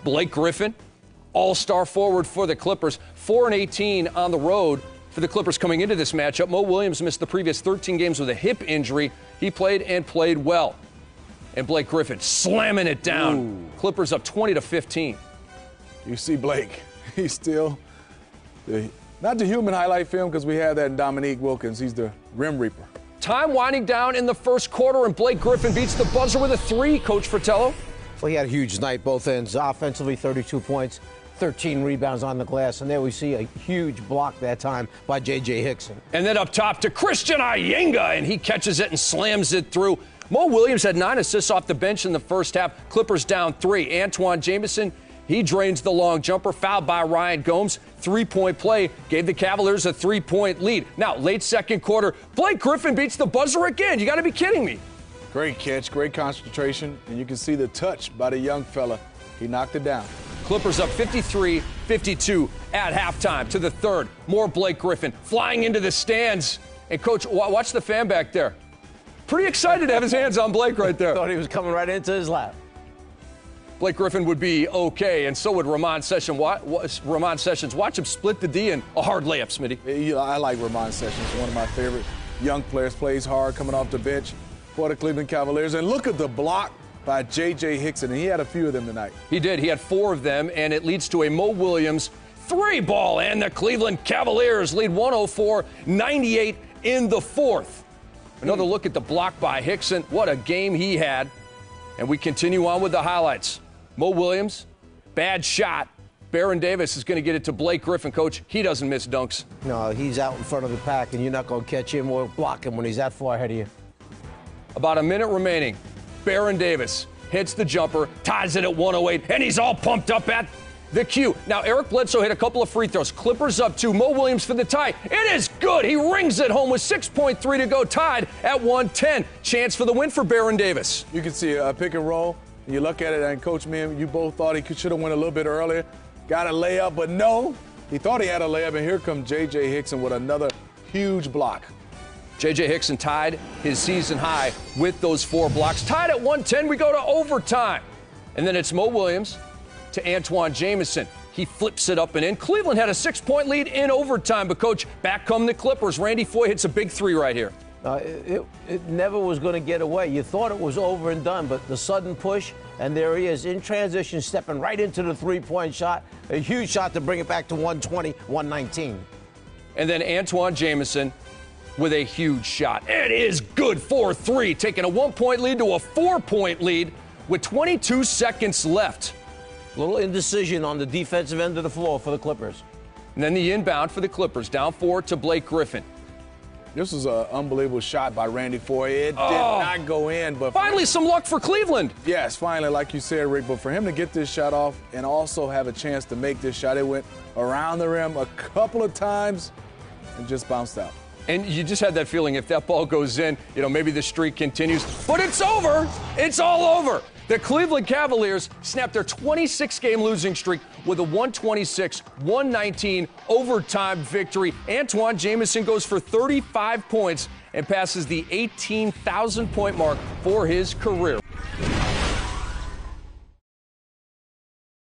Blake Griffin, all-star forward for the Clippers, 4-18 on the road for the Clippers coming into this matchup. Mo Williams missed the previous 13 games with a hip injury. He played and played well. And Blake Griffin slamming it down. Ooh. Clippers up 20-15. You see Blake, he's still not the human highlight film because we have that in Dominique Wilkins. He's the rim reaper. Time winding down in the first quarter, and Blake Griffin beats the buzzer with a three, Coach Fratello. Well, he had a huge night, both ends. Offensively, 32 points, 13 rebounds on the glass, and there we see a huge block that time by J.J. Hickson. And then up top to Christian Eyenga, and he catches it and slams it through. Mo Williams had 9 assists off the bench in the first half. Clippers down 3. Antoine Jamison, he drains the long jumper, fouled by Ryan Gomes. Three-point play gave the Cavaliers a 3-point lead. Now, late second quarter, Blake Griffin beats the buzzer again. You got to be kidding me. Great catch, great concentration, and you can see the touch by the young fella. He knocked it down. Clippers up 53-52 at halftime to the third. More Blake Griffin flying into the stands. And, Coach, watch the fan back there. Pretty excited to have his hands on Blake right there. Thought he was coming right into his lap. Blake Griffin would be okay, and so would Ramon Sessions. Watch him split the D in a hard layup, Smitty. I like Ramon Sessions, one of my favorite young players. Plays hard, coming off the bench for the Cleveland Cavaliers. And look at the block by J.J. Hickson, and he had a few of them tonight. He did. He had 4 of them, and it leads to a Mo Williams 3-ball, and the Cleveland Cavaliers lead 104-98 in the fourth. Another look at the block by Hickson. What a game he had. And we continue on with the highlights. Mo Williams, bad shot. Baron Davis is going to get it to Blake Griffin. Coach, he doesn't miss dunks. No, he's out in front of the pack, and you're not going to catch him or block him when he's that far ahead of you. About a minute remaining. Baron Davis hits the jumper, ties it at 108, and he's all pumped up at the cue. Now, Eric Bledsoe hit a couple of free throws. Clippers up 2. Mo Williams for the tie. It is good. He rings it home with 6.3 to go, tied at 110. Chance for the win for Baron Davis. You can see a pick and roll. You look at it, and Coach, me and you both thought he should have went a little bit earlier. Got a layup, but no. He thought he had a layup, and here comes J.J. Hickson with another huge block. J.J. Hickson tied his season high with those 4 blocks. Tied at 110, we go to overtime. And then it's Mo Williams to Antoine Jamison. He flips it up and in. Cleveland had a 6-point lead in overtime, but, Coach, back come the Clippers. Randy Foye hits a big 3 right here. It never was going to get away. You thought it was over and done, but the sudden push, and there he is in transition, stepping right into the 3-point shot. A huge shot to bring it back to 120, 119. And then Antoine Jamison with a huge shot. It is good for 3, taking a 1-point lead to a 4-point lead with 22 seconds left. A little indecision on the defensive end of the floor for the Clippers. And then the inbound for the Clippers, down 4 to Blake Griffin. This was an unbelievable shot by Randy Foye. It did not go in, but finally some luck for Cleveland. Yes, finally, like you said, Rick, but for him to get this shot off and also have a chance to make this shot, it went around the rim a couple of times and just bounced out. And you just had that feeling if that ball goes in, maybe the streak continues. But it's over. It's all over. The Cleveland Cavaliers snapped their 26-game losing streak with a 126-119 overtime victory. Antoine Jamison goes for 35 points and passes the 18,000-point mark for his career.